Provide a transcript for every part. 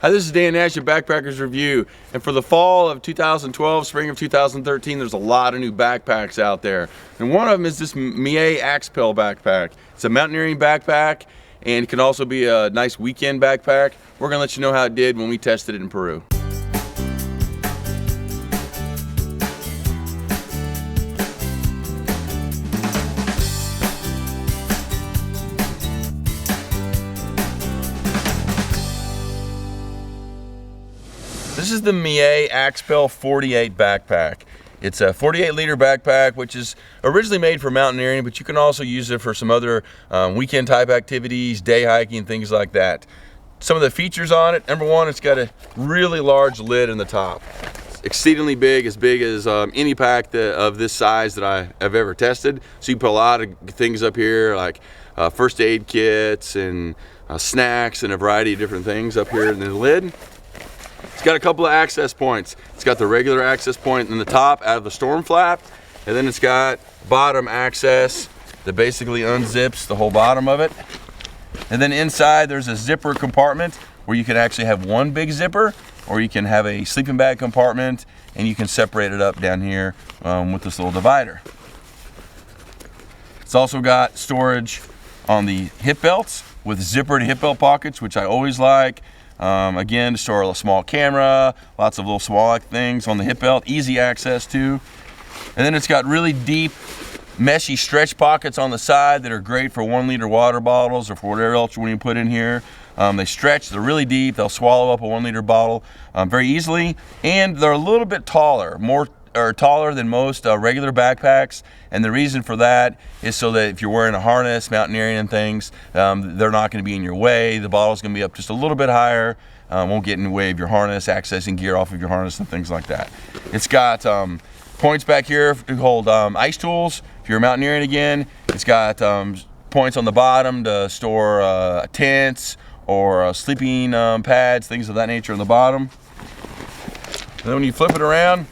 Hi, this is Dan Nash at Backpackers Review, and for the fall of 2012, spring of 2013, there's a lot of new backpacks out there. And one of them is this Millet Axpel backpack. It's a mountaineering backpack, and it can also be a nice weekend backpack. We're gonna let you know how it did when we tested it in Peru. This is the Millet Axpel 48 backpack. It's a 48-liter backpack, which is originally made for mountaineering, but you can also use it for some other weekend type activities, day hiking, things like that. Some of the features on it: number one, it's got a really large lid in the top. It's exceedingly big as any pack of this size that I have ever tested. So you can put a lot of things up here, like first aid kits and snacks and a variety of different things up here in the lid. It's got a couple of access points. It's got the regular access point in the top out of the storm flap, and then it's got bottom access that basically unzips the whole bottom of it. And then inside there's a zipper compartment where you can actually have one big zipper, or you can have a sleeping bag compartment, and you can separate it up down here with this little divider. It's also got storage on the hip belts with zippered hip belt pockets, which I always like. Again, to store a small camera, lots of little small things on the hip belt, easy access to. And then it's got really deep, meshy stretch pockets on the side that are great for 1-liter water bottles or for whatever else you want to put in here. They stretch, they're really deep, they'll swallow up a 1-liter bottle very easily, and they're a little bit taller, taller than most regular backpacks. And the reason for that is so that if you're wearing a harness, mountaineering and things, they're not going to be in your way. The bottle's going to be up just a little bit higher, won't get in the way of your harness, accessing gear off of your harness and things like that. It's got points back here to hold ice tools if you're mountaineering again. It's got points on the bottom to store tents or sleeping pads, things of that nature on the bottom. And then when you flip it around,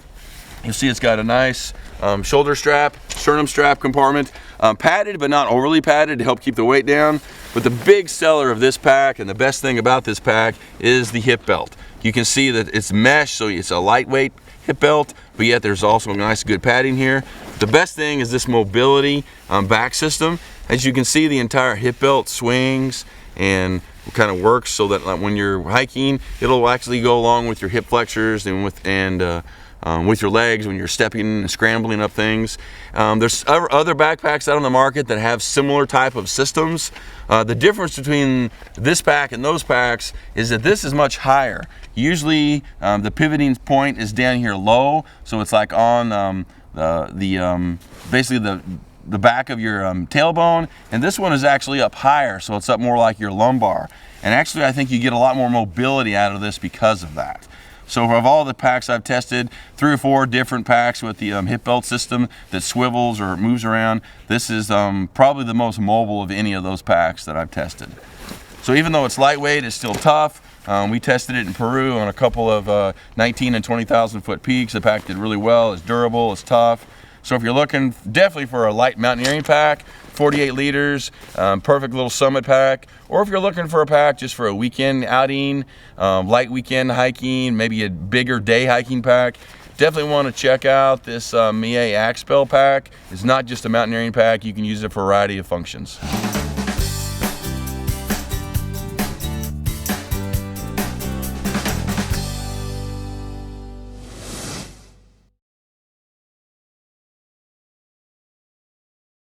you'll see it's got a nice shoulder strap, sternum strap compartment, padded but not overly padded to help keep the weight down. But the big seller of this pack, and the best thing about this pack, is the hip belt. You can see that it's mesh, so it's a lightweight hip belt, but yet there's also a nice good padding here. The best thing is this mobility back system. As you can see, the entire hip belt swings and kind of works so that when you're hiking, it'll actually go along with your hip flexors and with your legs when you're stepping and scrambling up things. There's other backpacks out on the market that have similar type of systems. The difference between this pack and those packs is that this is much higher. Usually the pivoting point is down here low, so it's like on basically the back of your tailbone, and this one is actually up higher, so it's up more like your lumbar. And actually I think you get a lot more mobility out of this because of that. So of all the packs I've tested, 3 or 4 different packs with the hip belt system that swivels or moves around, this is probably the most mobile of any of those packs that I've tested. So even though it's lightweight, it's still tough. We tested it in Peru on a couple of 19 and 20,000 foot peaks. The pack did really well. It's durable, it's tough. So if you're looking definitely for a light mountaineering pack, 48 liters, perfect little summit pack, or if you're looking for a pack just for a weekend outing, light weekend hiking, maybe a bigger day hiking pack, definitely want to check out this Millet Axpel pack. It's not just a mountaineering pack, you can use it for a variety of functions.